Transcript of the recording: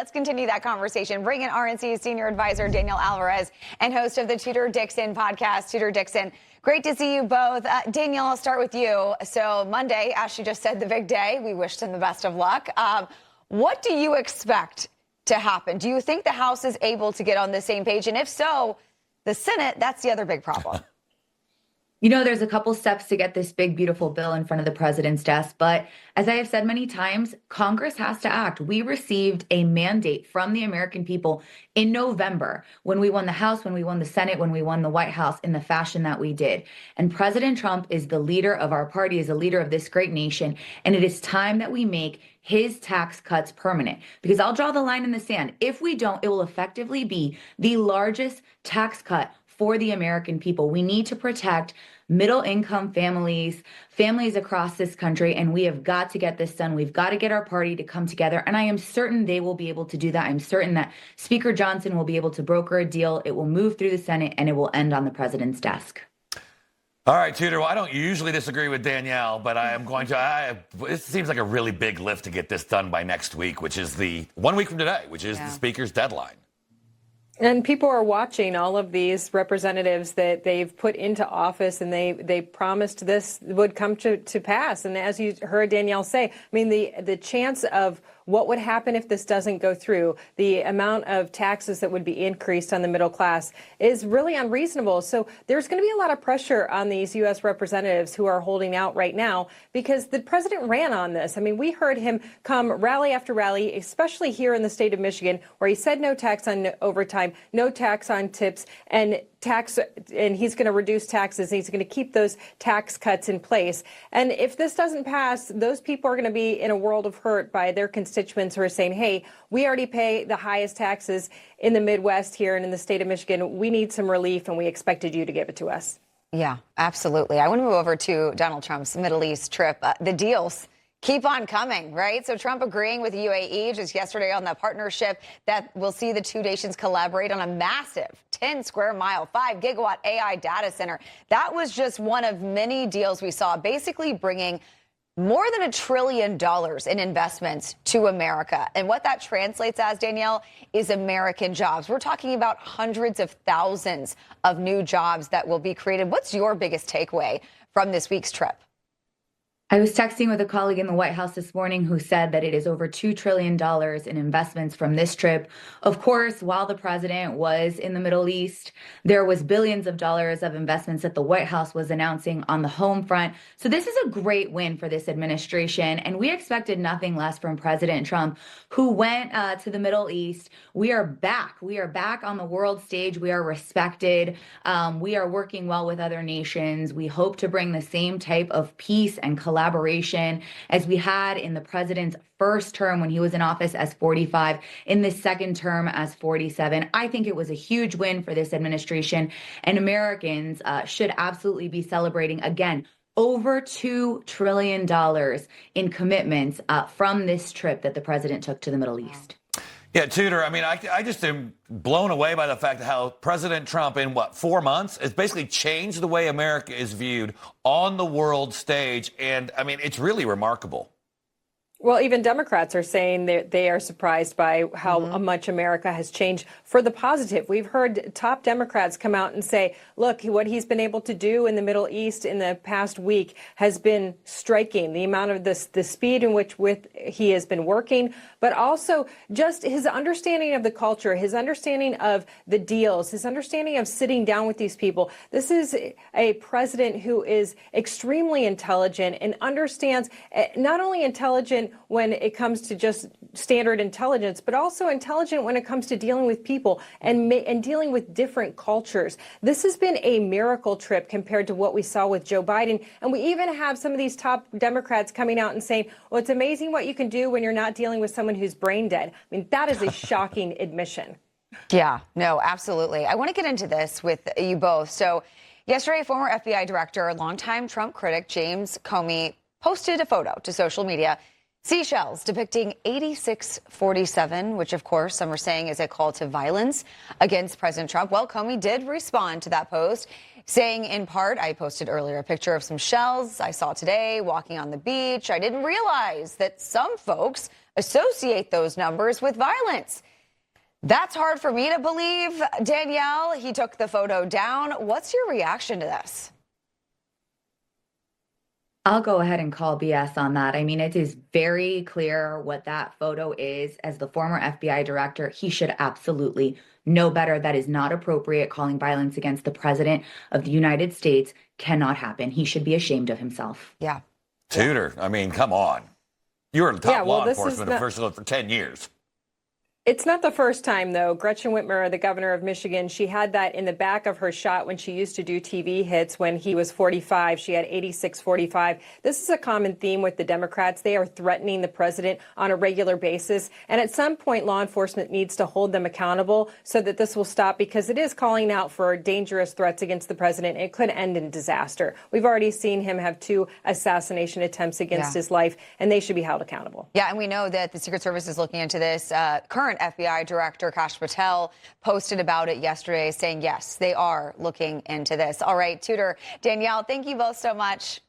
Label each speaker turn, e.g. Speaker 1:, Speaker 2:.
Speaker 1: let's continue that conversation. Bring in RNC senior advisor Danielle Alvarez and host of the Tudor Dixon podcast. Tudor Dixon, great to see you both. Danielle, I'll start with you. So Monday, as she just said, the big day. We wished him the best of luck. What do you expect to happen? Do you think the House is able to get on the same page? And if so, the Senate, that's the other big problem.
Speaker 2: You know, there's a couple steps to get this big, beautiful bill in front of the president's desk. But as I have said many times, Congress has to act. We received a mandate from the American people in November when we won the House, when we won the Senate, when we won the White House in the fashion that we did. And President Trump is the leader of our party, is the leader of this great nation. And it is time that we make his tax cuts permanent, because I'll draw the line in the sand. If we don't, it will effectively be the largest tax cut for the American people. We need to protect middle income families across this country, and we have got to get this done. We've got to get our party to come together, and I am certain they will be able to do that. I'm certain that Speaker Johnson will be able to broker a deal. It will move through the Senate, and it will end on the president's desk.
Speaker 3: All right, Tudor. Well, I don't usually disagree with Danielle, but I am going to. It seems like a really big lift to get this done by next week, which is the 1 week from today, which is the Speaker's deadline.
Speaker 4: And people are watching all of these representatives that they've put into office, and they promised this would come to pass. And as you heard Danielle say, I mean, the chance of what would happen if this doesn't go through, the amount of taxes that would be increased on the middle class is really unreasonable. So there's going to be a lot of pressure on these U.S. representatives who are holding out right now, because the president ran on this. I mean, we heard him come rally after rally, especially here in the state of Michigan, where he said no tax on overtime, no tax on tips, and he's going to reduce taxes. He's going to keep those tax cuts in place. And if this doesn't pass, those people are going to be in a world of hurt by their constituents who are saying, hey, we already pay the highest taxes in the Midwest here and in the state of Michigan. We need some relief, and we expected you to give it to us.
Speaker 1: Yeah, absolutely. I want to move over to Donald Trump's Middle East trip. The deals keep on coming, right? So Trump agreeing with UAE just yesterday on the partnership that will see the two nations collaborate on a massive 10 square mile, 5 gigawatt AI data center. That was just one of many deals we saw, basically bringing more than $1 trillion in investments to America. And what that translates as, Danielle, is American jobs. We're talking about hundreds of thousands of new jobs that will be created. What's your biggest takeaway from this week's trip?
Speaker 2: I was texting with a colleague in the White House this morning who said that it is over $2 trillion in investments from this trip. Of course, while the president was in the Middle East, there was billions of dollars of investments that the White House was announcing on the home front. So this is a great win for this administration, and we expected nothing less from President Trump, who went to the Middle East. We are back. We are back on the world stage. We are respected. We are working well with other nations. We hope to bring the same type of peace and collaboration as we had in the president's first term when he was in office as 45, in the second term as 47. I think it was a huge win for this administration, and Americans should absolutely be celebrating again. Over $2 trillion in commitments from this trip that the president took to the Middle East.
Speaker 3: Yeah, Tudor, I mean, I just am blown away by the fact that how President Trump, in 4 months, has basically changed the way America is viewed on the world stage. And, I mean, it's really remarkable.
Speaker 4: Well, even Democrats are saying that they are surprised by how much America has changed for the positive. We've heard top Democrats come out and say, look, what he's been able to do in the Middle East in the past week has been striking. The amount of the speed in which he has been working, but also just his understanding of the culture, his understanding of the deals, his understanding of sitting down with these people. This is a president who is extremely intelligent and understands, not only intelligent when it comes to just standard intelligence, but also intelligent when it comes to dealing with people and dealing with different cultures. This has been a miracle trip compared to what we saw with Joe Biden. And we even have some of these top Democrats coming out and saying, well, it's amazing what you can do when you're not dealing with someone who's brain dead. I mean, that is a shocking admission.
Speaker 1: Yeah, no, absolutely. I want to get into this with you both. So yesterday, former FBI director, longtime Trump critic James Comey posted a photo to social media. Seashells depicting 8647, which, of course, some are saying is a call to violence against President Trump. Well, Comey did respond to that post, saying in part, I posted earlier a picture of some shells I saw today walking on the beach. I didn't realize that some folks associate those numbers with violence. That's hard for me to believe. Danielle, he took the photo down. What's your reaction to this?
Speaker 2: I'll go ahead and call BS on that. I mean, it is very clear what that photo is. As the former FBI director, he should absolutely know better. That is not appropriate. Calling violence against the president of the United States cannot happen. He should be ashamed of himself.
Speaker 1: Yeah.
Speaker 3: Tudor, I mean, come on. You were the top law enforcement official for 10 years.
Speaker 4: It's not the first time, though. Gretchen Whitmer, the governor of Michigan, she had that in the back of her shot when she used to do TV hits when he was 45. She had 86-45. This is a common theme with the Democrats. They are threatening the president on a regular basis. And at some point, law enforcement needs to hold them accountable so that this will stop, because it is calling out for dangerous threats against the president. It could end in disaster. We've already seen him have 2 assassination attempts against his life, and they should be held accountable.
Speaker 1: Yeah, and we know that the Secret Service is looking into this. Current FBI Director Kash Patel posted about it yesterday, saying, yes, they are looking into this. All right, Tudor, Danielle, thank you both so much.